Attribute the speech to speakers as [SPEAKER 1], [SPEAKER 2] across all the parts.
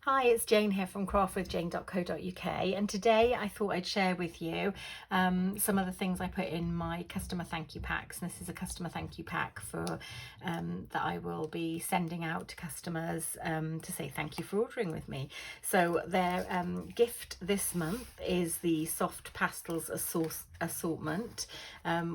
[SPEAKER 1] Hi, it's Jane here from craftwithjane.co.uk, and today I thought I'd share with you some of the things I put in my customer thank you packs. And this is a customer thank you pack for that I will be sending out to customers to say thank you for ordering with me. So their gift this month is the Soft Pastels assortment,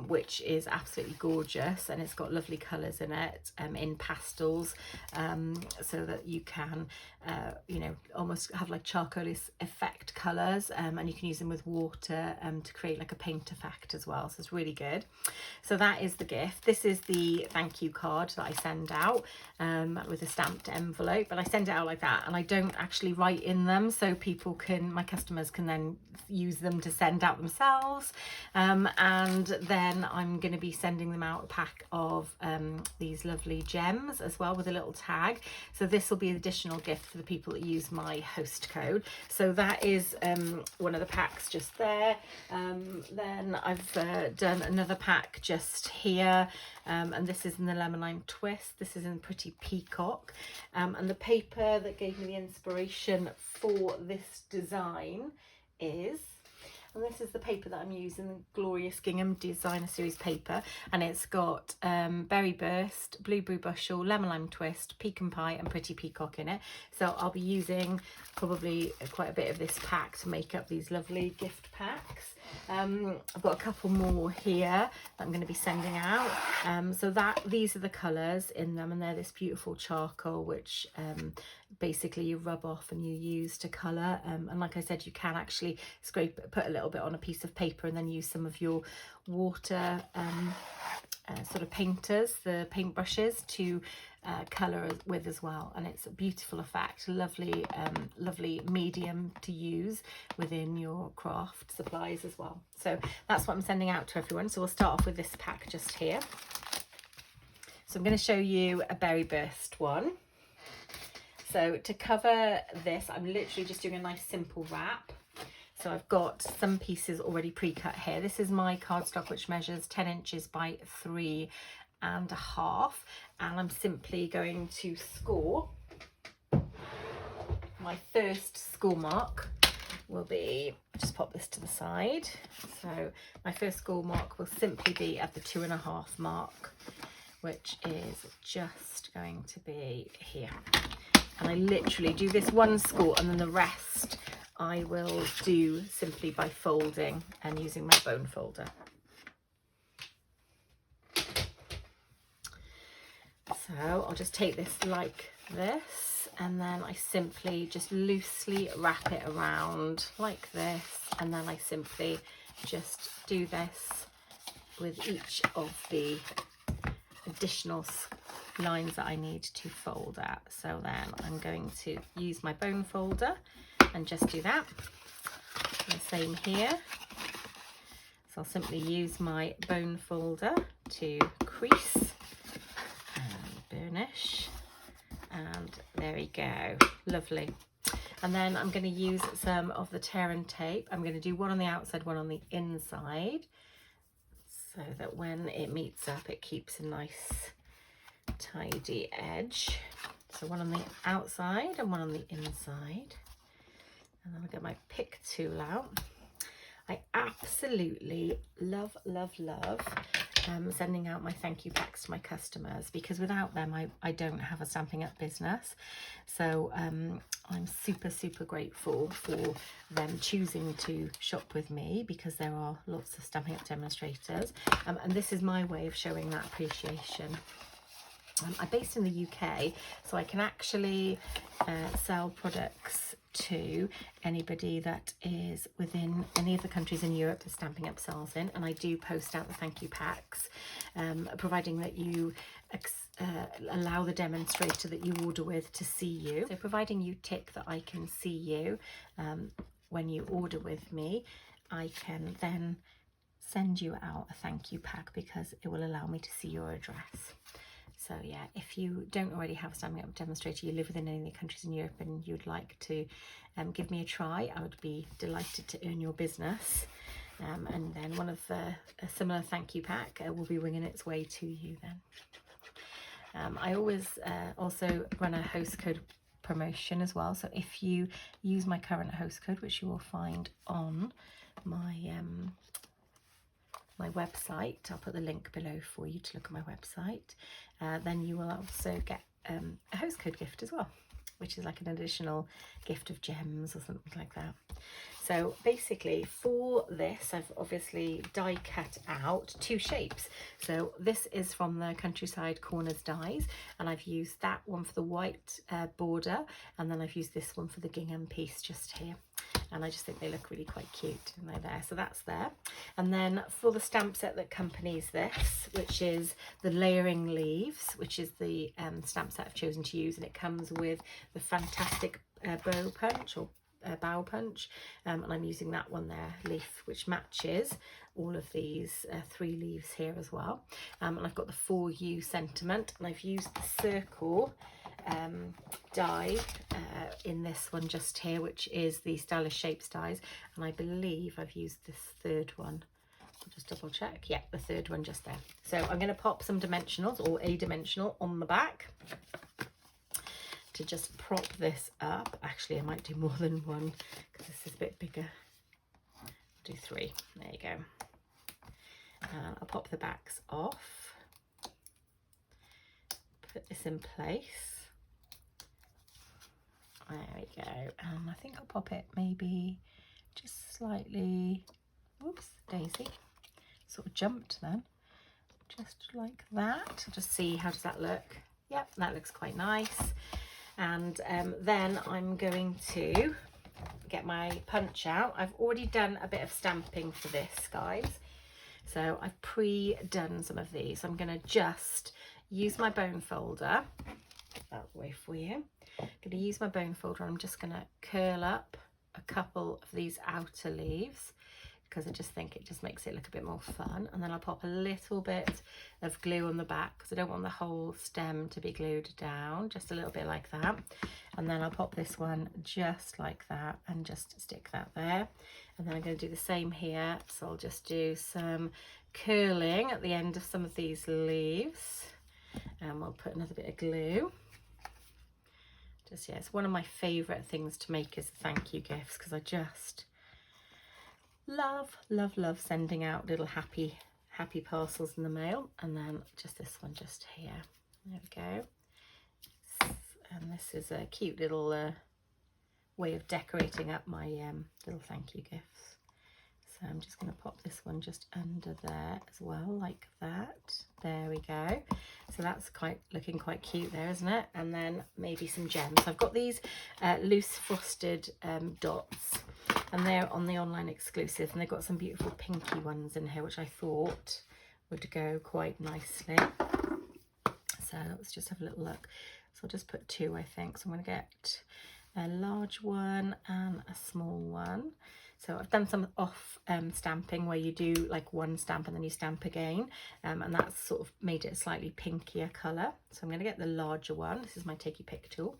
[SPEAKER 1] which is absolutely gorgeous, and it's got lovely colours in it, in pastels, so that you can almost have like charcoal effect colours, and you can use them with water to create like a paint effect as well. So it's really good. So that is the gift. This is the thank you card that I send out with a stamped envelope, but I send it out like that, and I don't actually write in them, so my customers can then use them to send out themselves. And then I'm going to be sending them out a pack of these lovely gems as well with a little tag. So this will be an additional gift for the people that use my host code. So that is one of the packs just there. Then I've done another pack just here, and this is in the lemon lime twist. This is in Pretty Peacock, and the paper that gave me the inspiration for this design is, and this is the paper that I'm using, the glorious Gingham Designer Series paper, and it's got Berry Burst, Blueberry Bushel, Lemon Lime Twist, Pecan Pie and Pretty Peacock in it. So I'll be using probably quite a bit of this pack to make up these lovely gift packs. I've got a couple more here that I'm going to be sending out. So these are the colours in them, and they're this beautiful charcoal, which basically you rub off and you use to colour. And like I said, you can actually put a little bit on a piece of paper and then use some of your water sort of painters, the paint brushes, to colour with as well. And it's a beautiful effect, lovely medium to use within your craft supplies as well. So that's what I'm sending out to everyone. So we'll start off with this pack just here. So I'm going to show you a Berry Burst one. So to cover this, I'm literally just doing a nice simple wrap. So I've got some pieces already pre-cut here. This is my cardstock, which measures 10 inches by 3.5, and I'm simply going to score. My first score mark will be, just pop this to the side. So my first score mark will simply be at the 2.5 mark, which is just going to be here. And I literally do this one score, and then the rest I will do simply by folding and using my bone folder. So I'll just take this like this, and then I simply just loosely wrap it around like this, and then I simply just do this with each of the additional lines that I need to fold at. So then I'm going to use my bone folder and just do that. And the same here. So I'll simply use my bone folder to crease and burnish, and there we go, lovely. And then I'm going to use some of the tear and tape. I'm going to do one on the outside, one on the inside, so that when it meets up it keeps a nice tidy edge. So one on the outside and one on the inside. And then I'll get my pick tool out. I absolutely love sending out my thank you packs to my customers, because without them I don't have a Stampin' Up business. So I'm super grateful for them choosing to shop with me, because there are lots of Stampin' Up demonstrators, and this is my way of showing that appreciation. I'm based in the UK, so I can actually sell products to anybody that is within any of the countries in Europe that Stampin' Up sells in, and I do post out the thank you packs, providing that you allow the demonstrator that you order with to see you. So providing you tick that I can see you when you order with me, I can then send you out a thank you pack, because it will allow me to see your address. So yeah, if you don't already have a Stampin' Up demonstrator, you live within any of the countries in Europe, and you'd like to give me a try, I would be delighted to earn your business. And then one of a similar thank you pack will be winging its way to you then. I always also run a host code promotion as well. So if you use my current host code, which you will find on my my website, I'll put the link below for you to look at my website, then you will also get a host code gift as well, which is like an additional gift of gems or something like that. So basically for this, I've obviously die cut out 2 shapes. So this is from the Countryside Corners dies, and I've used that one for the white border, and then I've used this one for the gingham piece just here. And I just think they look really quite cute, and they're there. So that's there. And then for the stamp set that accompanies this, which is the Layering Leaves, which is the stamp set I've chosen to use, and it comes with the fantastic bow punch or bow punch, and I'm using that one there, leaf, which matches all of these 3 leaves here as well. And I've got the For You sentiment, and I've used the circle die in this one just here, which is the Stylish Shapes dies, and I believe I've used this 3rd one. I'll just double check. Yeah, the 3rd one just there. So I'm going to pop some dimensionals or a dimensional on the back to just prop this up. Actually, I might do more than one because this is a bit bigger. I'll do 3. There you go. And I'll pop the backs off. Put this in place. There we go. And I think I'll pop it maybe just slightly, whoops, daisy, sort of jumped then. Just like that. I'll just see, how does that look? Yep, that looks quite nice. And then I'm going to get my punch out. I've already done a bit of stamping for this, guys. So I've pre-done some of these. I'm going to just use my bone folder. That way for you. I'm going to use my bone folder. I'm just going to curl up a couple of these outer leaves because I just think it just makes it look a bit more fun. And then I'll pop a little bit of glue on the back because I don't want the whole stem to be glued down, just a little bit like that. And then I'll pop this one just like that and just stick that there. And then I'm going to do the same here. So I'll just do some curling at the end of some of these leaves, and we'll put another bit of glue. Just, yeah, it's one of my favourite things to make is thank you gifts, because I just love sending out little happy parcels in the mail. And then just this one just here, there we go. And this is a cute little way of decorating up my little thank you gifts. So I'm just going to pop this one just under there as well, like that. There we go. So that's looking quite cute there, isn't it? And then maybe some gems. I've got these loose frosted dots, and they're on the online exclusive, and they've got some beautiful pinky ones in here, which I thought would go quite nicely. So let's just have a little look. So I'll just put 2, I think. So I'm going to get a large one and a small one. So I've done some off stamping where you do like one stamp and then you stamp again, and that's sort of made it a slightly pinkier colour. So I'm going to get the larger one. This is my Take Your Pick tool.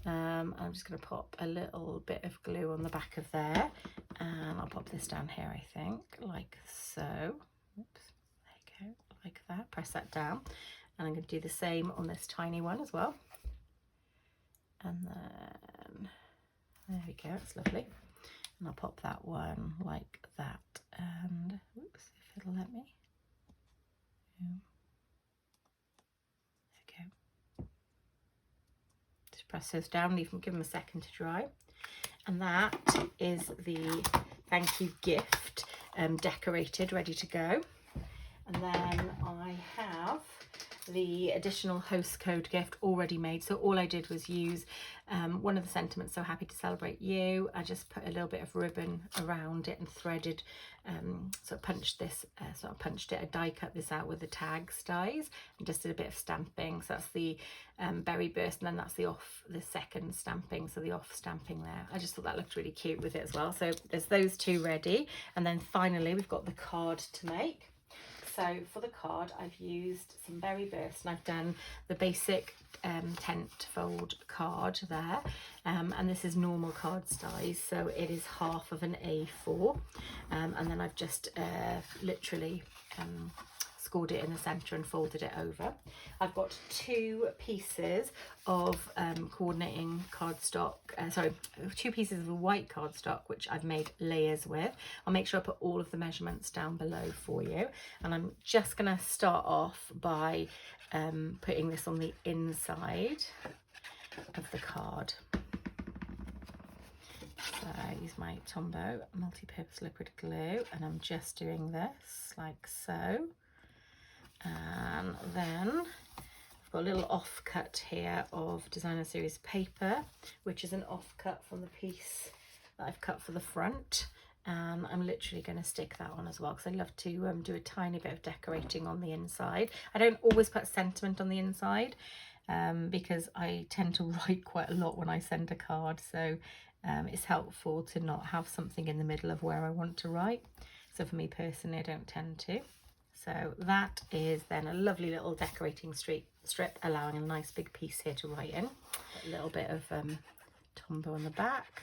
[SPEAKER 1] I'm just going to pop a little bit of glue on the back of there, and I'll pop this down here, I think, like so. Oops, there you go, like that. Press that down, and I'm going to do the same on this tiny one as well. And then there we go, it's lovely. And I'll pop that one like that, and oops, if it'll let me. Okay. Just press those down, give them a second to dry. And that is the thank you gift decorated, ready to go. And then I have the additional host code gift already made. So all I did was use one of the sentiments, so happy to celebrate you. I just put a little bit of ribbon around it and threaded, so I punched it, I die cut this out with the tags dies and just did a bit of stamping. So that's the berry burst, and then that's the second stamping, so the off stamping there. I just thought that looked really cute with it as well. So there's those 2 ready, and then finally we've got the card to make. So for the card, I've used some berry burst, and I've done the basic tent fold card there, and this is normal card size, so it is half of an A4, and then I've just literally scored it in the centre and folded it over. I've got 2 pieces of coordinating cardstock, 2 pieces of white cardstock which I've made layers with. I'll make sure I put all of the measurements down below for you, and I'm just going to start off by putting this on the inside of the card. So I use my Tombow multi-purpose liquid glue, and I'm just doing this like so. And then I've got a little offcut here of Designer Series paper, which is an offcut from the piece that I've cut for the front. And I'm literally going to stick that on as well, because I love to do a tiny bit of decorating on the inside. I don't always put sentiment on the inside because I tend to write quite a lot when I send a card, so it's helpful to not have something in the middle of where I want to write. So for me personally, I don't tend to. So that is then a lovely little decorating strip, allowing a nice big piece here to write in. A little bit of Tombow on the back.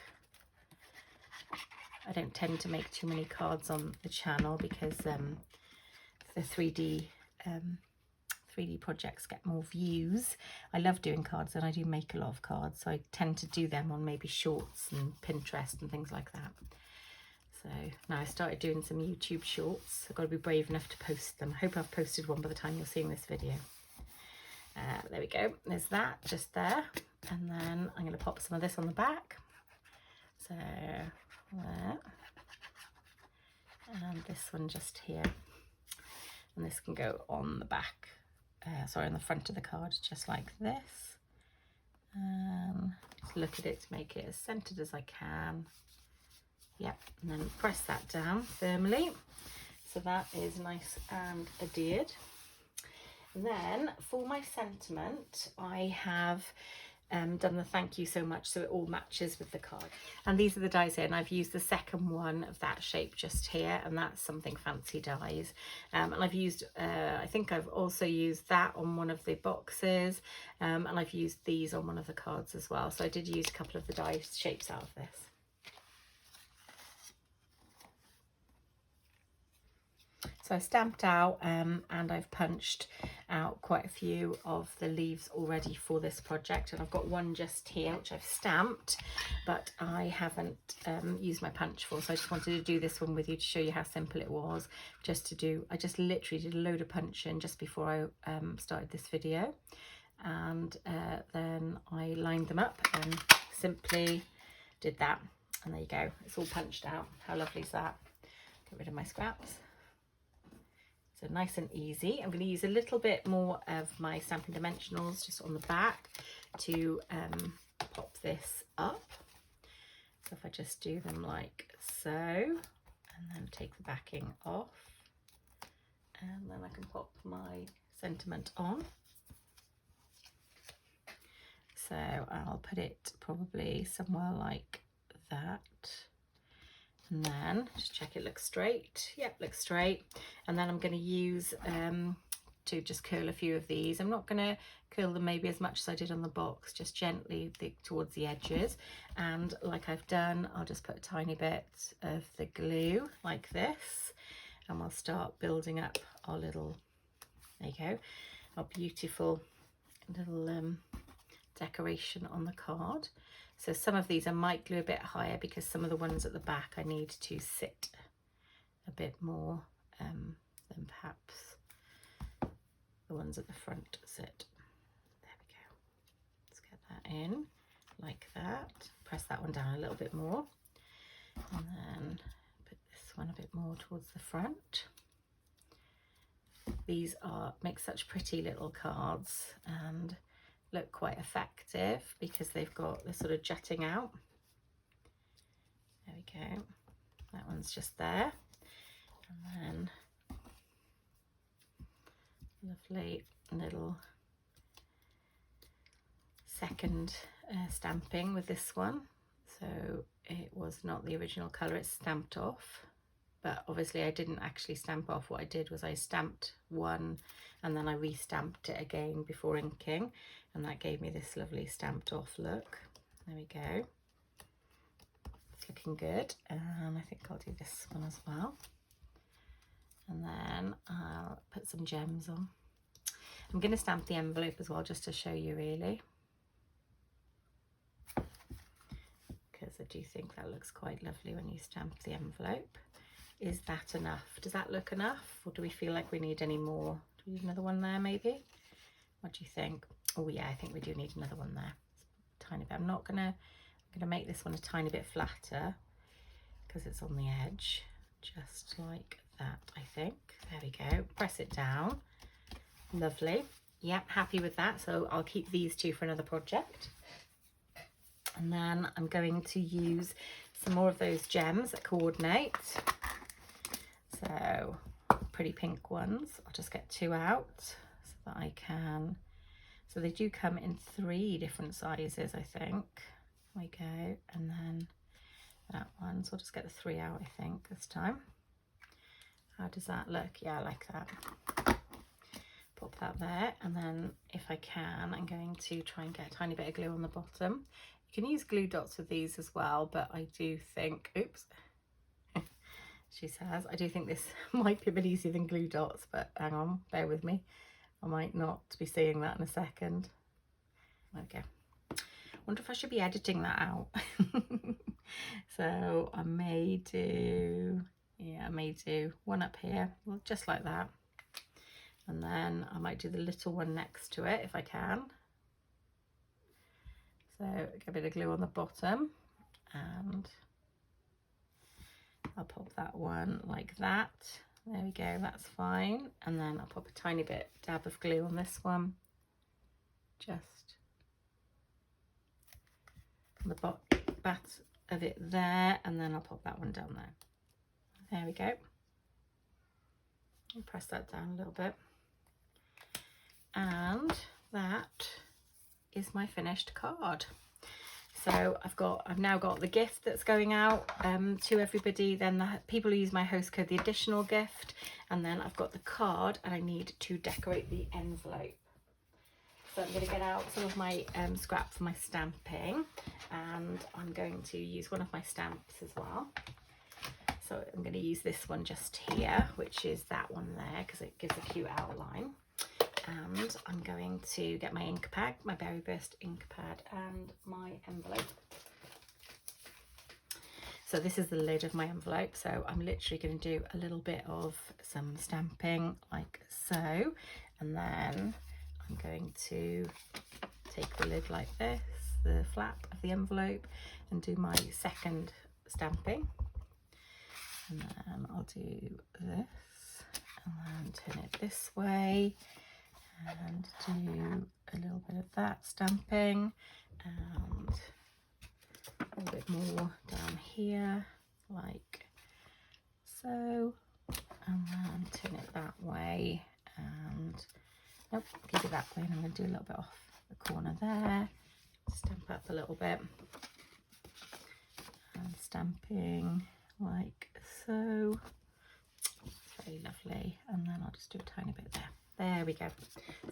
[SPEAKER 1] I don't tend to make too many cards on the channel because the 3D projects get more views. I love doing cards, and I do make a lot of cards, so I tend to do them on maybe Shorts and Pinterest and things like that. So now I started doing some YouTube Shorts. I've got to be brave enough to post them. I hope I've posted one by the time you're seeing this video. There we go, there's that just there, and then I'm going to pop some of this on the back. So there, and this one just here, and this can go on the back, on the front of the card, just like this. Just look at it to make it as centered as I can. Yep, and then press that down firmly, so that is nice and adhered. And then for my sentiment, I have done the thank you so much, so it all matches with the card. And these are the dies here, and I've used the second one of that shape just here, and that's Something Fancy dies. And I've used, I think I've also used that on one of the boxes, and I've used these on one of the cards as well. So I did use a couple of the die shapes out of this. So I stamped out and I've punched out quite a few of the leaves already for this project, and I've got one just here which I've stamped, but I haven't used my punch for, so I just wanted to do this one with you to show you how simple it was. I just literally did a load of punching just before I started this video, and then I lined them up and simply did that, and there you go, it's all punched out. How lovely is that? Get rid of my scraps. So nice and easy. I'm going to use a little bit more of my Stampin' Dimensionals just on the back to pop this up. So if I just do them like so, and then take the backing off, and then I can pop my sentiment on. So I'll put it probably somewhere like that. And then just check it looks straight. Yep, looks straight. And then I'm going to use to just curl a few of these. I'm not going to curl them maybe as much as I did on the box, just gently towards the edges. And like I've done, I'll just put a tiny bit of the glue like this, and we'll start building up our little, there you go, our beautiful little decoration on the card. So some of these I might glue a bit higher because some of the ones at the back I need to sit a bit more than perhaps the ones at the front sit. There we go. Let's get that in like that. Press that one down a little bit more, and then put this one a bit more towards the front. These make such pretty little cards and look quite effective because they're sort of jutting out. There we go, that one's just there, and then lovely little second stamping with this one. So it was not the original colour, it's stamped off, but obviously I didn't actually stamp off. What I did was I stamped one and then I re-stamped it again before inking, and that gave me this lovely stamped off look. There we go, it's looking good. And I think I'll do this one as well, and then I'll put some gems on. I'm going to stamp the envelope as well, just to show you really, because I do think that looks quite lovely when you stamp the envelope. Is that enough? Does that look enough, or do we feel like we need any more? Do we need another one there maybe? What do you think? Oh yeah, I think we do need another one there. A tiny bit. I'm gonna make this one a tiny bit flatter because it's on the edge, just like that, I think. There we go. Press it down. Lovely. Yep, happy with that. So I'll keep these two for another project. And then I'm going to use some more of those gems that coordinate. So pretty pink ones. I'll just get 2 out so that I can. So they do come in 3 different sizes, I think. There we go. And then that one. So I'll just get the 3 out, I think, this time. How does that look? Yeah, I like that. Pop that there. And then if I can, I'm going to try and get a tiny bit of glue on the bottom. You can use glue dots with these as well, but I do think, oops, she says, I do think this might be a bit easier than glue dots, but hang on, bear with me. I might not be seeing that in a second. Okay. Wonder if I should be editing that out. So I may do, yeah, I may do one up here, well, just like that. And then I might do the little one next to it if I can. So get a bit of glue on the bottom, and I'll pop that one like that. There we go, that's fine. And then I'll pop a tiny bit dab of glue on this one, just on the back of it there, and then I'll pop that one down there. There we go. And press that down a little bit. And that is my finished card. So I've now got the gift that's going out to everybody, then the people who use my host code, the additional gift, and then I've got the card, and I need to decorate the envelope. So I'm going to get out some of my scrap for my stamping, and I'm going to use one of my stamps as well. So I'm going to use this one just here, which is that one there, because it gives a cute outline. And I'm going to get my ink pad, my Berry Burst ink pad, and my envelope. So this is the lid of my envelope. So I'm literally going to do a little bit of some stamping like so. And then I'm going to take the lid like this, the flap of the envelope, and do my second stamping. And then I'll do this, and then turn it this way, and do a little bit of that stamping, and a little bit more down here like so, and then turn it that way, and nope, keep it that way. And I'm going to do a little bit off the corner there, stamp up a little bit, and stamping like so. Very lovely. And then I'll just do a tiny bit there. There we go.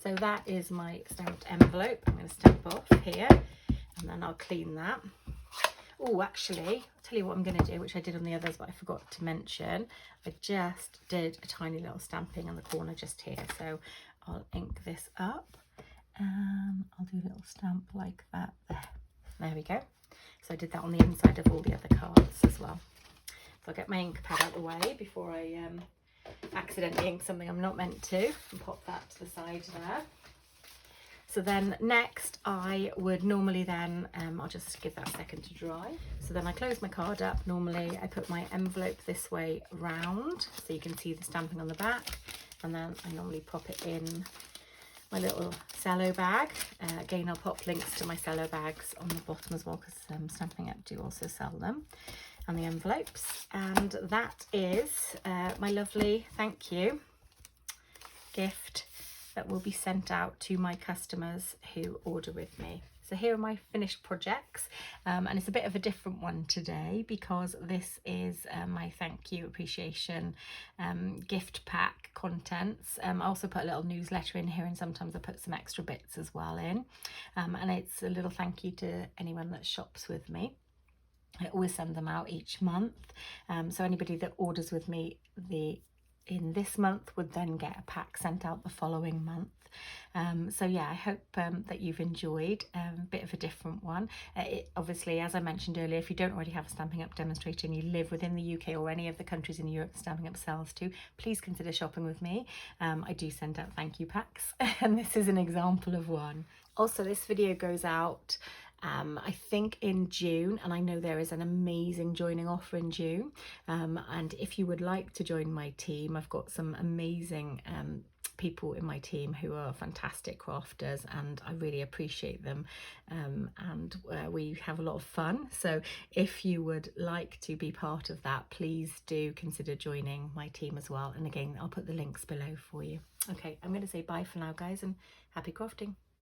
[SPEAKER 1] So that is my stamped envelope. I'm going to stamp off here, and then I'll clean that. Oh, actually, I'll tell you what I'm going to do, which I did on the others, but I forgot to mention. I just did a tiny little stamping on the corner just here. So I'll ink this up, and I'll do a little stamp like that there. There we go. So I did that on the inside of all the other cards as well. So I'll get my ink pad out of the way before I accidentally ink something I'm not meant to, and pop that to the side there. So then next I would normally then, I'll just give that a second to dry. So then I close my card up. Normally I put my envelope this way round so you can see the stamping on the back, and then I normally pop it in my little cello bag. Again, I'll pop links to my cello bags on the bottom as well, because Stampin' Up do also sell them, and the envelopes. And that is my lovely thank you gift that will be sent out to my customers who order with me. So here are my finished projects, and it's a bit of a different one today because this is my thank you appreciation gift pack contents. I also put a little newsletter in here, and sometimes I put some extra bits as well in, and it's a little thank you to anyone that shops with me. I always send them out each month, so anybody that orders with me, the in this month would then get a pack sent out the following month. So yeah, I hope that you've enjoyed a bit of a different one. Obviously, as I mentioned earlier, if you don't already have a Stampin' Up demonstrator and you live within the UK or any of the countries in Europe that Stampin' Up sells to, please consider shopping with me. I do send out thank you packs and this is an example of one. Also, this video goes out I think in June, and I know there is an amazing joining offer in June, and if you would like to join my team, I've got some amazing people in my team who are fantastic crafters and I really appreciate them, and we have a lot of fun. So if you would like to be part of that, please do consider joining my team as well, and again I'll put the links below for you. Okay, I'm going to say bye for now guys, and happy crafting.